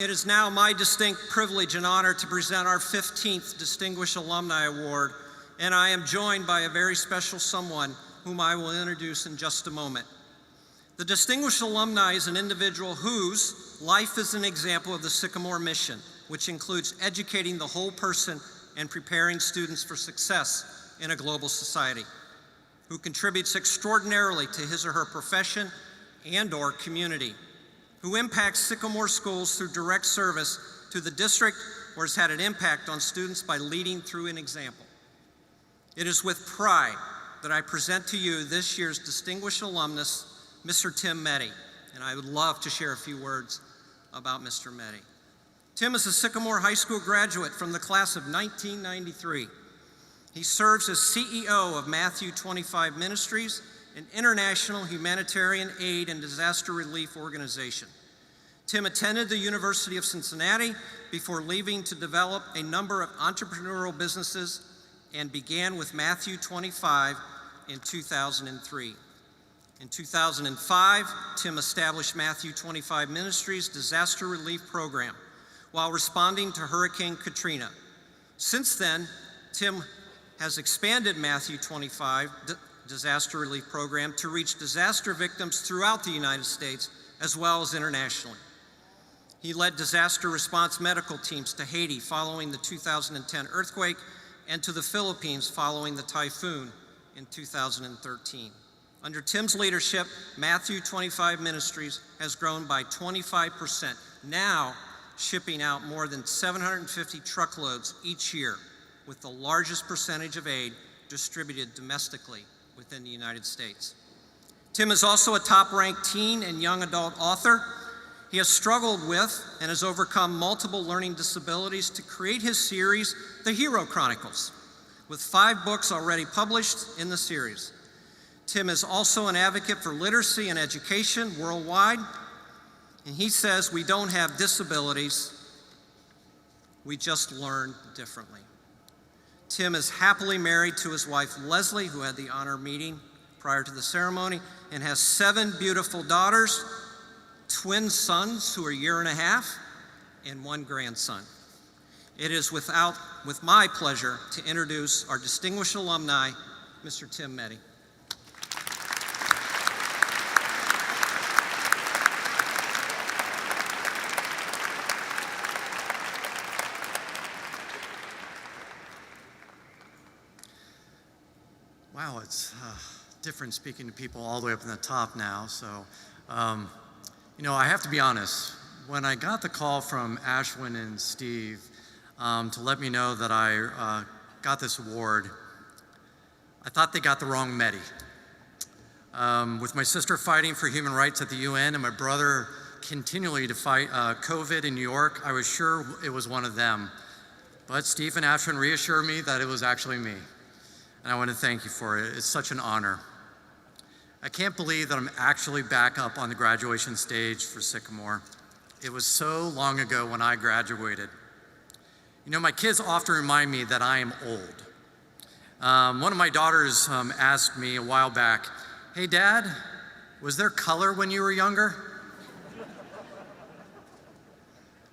It is now my distinct privilege and honor to present our 15th Distinguished Alumni Award, and I am joined by a very special someone whom I will introduce in just a moment. The Distinguished Alumni is an individual whose life is an example of the Sycamore mission, which includes educating the whole person and preparing students for success in a global society, who contributes extraordinarily to his or her profession and/or community, who impacts Sycamore schools through direct service to the district or has had an impact on students by leading through an example. It is with pride that I present to you this year's Distinguished Alumnus, Mr. Tim Mettey, and I would love to share a few words about Mr. Mettey. Tim is a Sycamore High School graduate from the class of 1993. He serves as CEO of M25M Ministries, an international humanitarian aid and disaster relief organization. Tim attended the University of Cincinnati before leaving to develop a number of entrepreneurial businesses and began with M25 in 2003. In 2005, Tim established M25 Ministries' disaster relief program while responding to Hurricane Katrina. Since then, Tim has expanded M25 disaster relief program to reach disaster victims throughout the United States as well as internationally. He led disaster response medical teams to Haiti following the 2010 earthquake and to the Philippines following the typhoon in 2013. Under Tim's leadership, M25 Ministries has grown by 25%, now shipping out more than 750 truckloads each year, with the largest percentage of aid distributed domestically within the United States. Tim is also a top-ranked teen and young adult author. He has struggled with and has overcome multiple learning disabilities to create his series, The Hero Chronicles, with 5 books already published in the series. Tim is also an advocate for literacy and education worldwide, and he says we don't have disabilities, we just learn differently. Tim is happily married to his wife, Leslie, who had the honor of meeting prior to the ceremony, and has 7 beautiful daughters, twin sons who are 1.5 years, and 1 grandson. It is with my pleasure to introduce our distinguished alumni, Mr. Tim Mettey. Wow, it's different speaking to people all the way up in the top now. So, I have to be honest. When I got the call from Ashwin and Steve to let me know that I got this award, I thought they got the wrong Mettey. With my sister fighting for human rights at the UN and my brother continually to fight COVID in New York, I was sure it was one of them. But Steve and Ashwin reassured me that it was actually me. And I want to thank you for it. It's such an honor. I can't believe that I'm actually back up on the graduation stage for Sycamore. It was so long ago when I graduated. My kids often remind me that I am old. One of my daughters asked me a while back, "Hey Dad, was there color when you were younger?"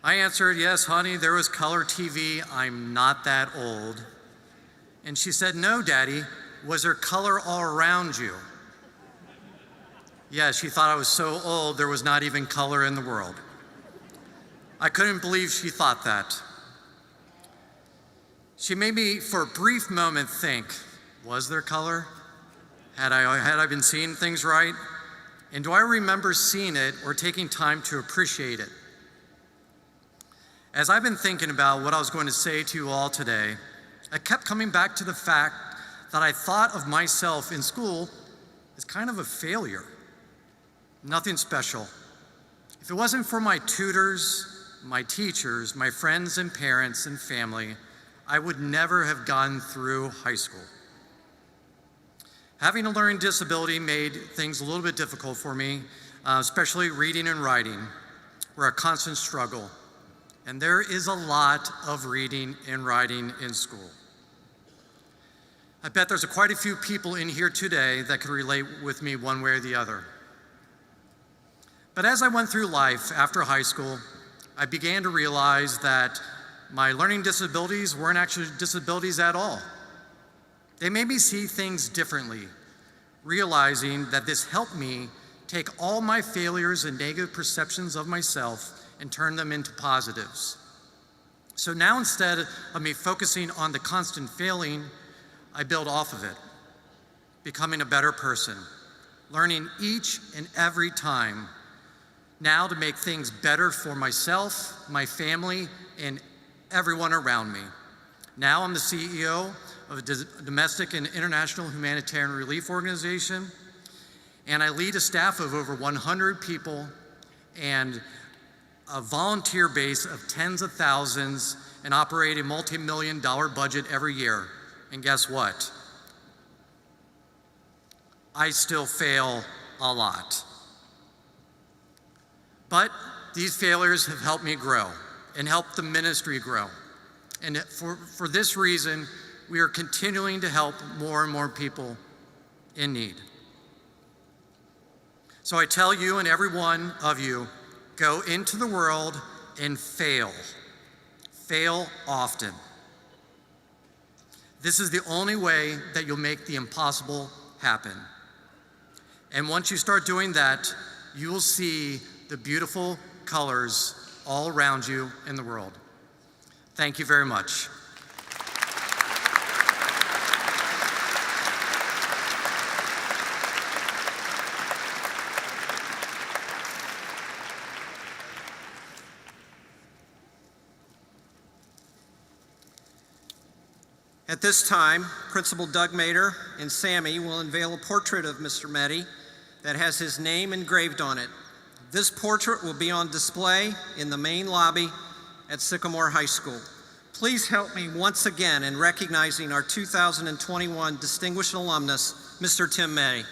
I answered, "Yes, honey, there was color TV. I'm not that old." And she said, "No, Daddy, was there color all around you?" Yeah, she thought I was so old there was not even color in the world. I couldn't believe she thought that. She made me, for a brief moment, think, was there color? Had I been seeing things right? And do I remember seeing it or taking time to appreciate it? As I've been thinking about what I was going to say to you all today, I kept coming back to the fact that I thought of myself in school as kind of a failure. Nothing special. If it wasn't for my tutors, my teachers, my friends and parents and family, I would never have gone through high school. Having a learning disability made things a little bit difficult for me, especially reading and writing were a constant struggle. And there is a lot of reading and writing in school. I bet there's quite a few people in here today that could relate with me one way or the other. But as I went through life after high school, I began to realize that my learning disabilities weren't actually disabilities at all. They made me see things differently, realizing that this helped me take all my failures and negative perceptions of myself and turn them into positives. So now instead of me focusing on the constant failing, I build off of it, becoming a better person, learning each and every time now to make things better for myself, my family, and everyone around me. Now I'm the CEO of a domestic and international humanitarian relief organization, and I lead a staff of over 100 people and a volunteer base of tens of thousands and operate a multi-million-dollar budget every year. And guess what? I still fail a lot. But these failures have helped me grow and helped the ministry grow. And for this reason, we are continuing to help more and more people in need. So I tell you and every one of you, go into the world and fail. Fail often. This is the only way that you'll make the impossible happen. And once you start doing that, you will see the beautiful colors all around you in the world. Thank you very much. At this time, Principal Doug Mater and Sammy will unveil a portrait of Mr. Mettey that has his name engraved on it. This portrait will be on display in the main lobby at Sycamore High School. Please help me once again in recognizing our 2021 Distinguished Alumnus, Mr. Tim Mettey.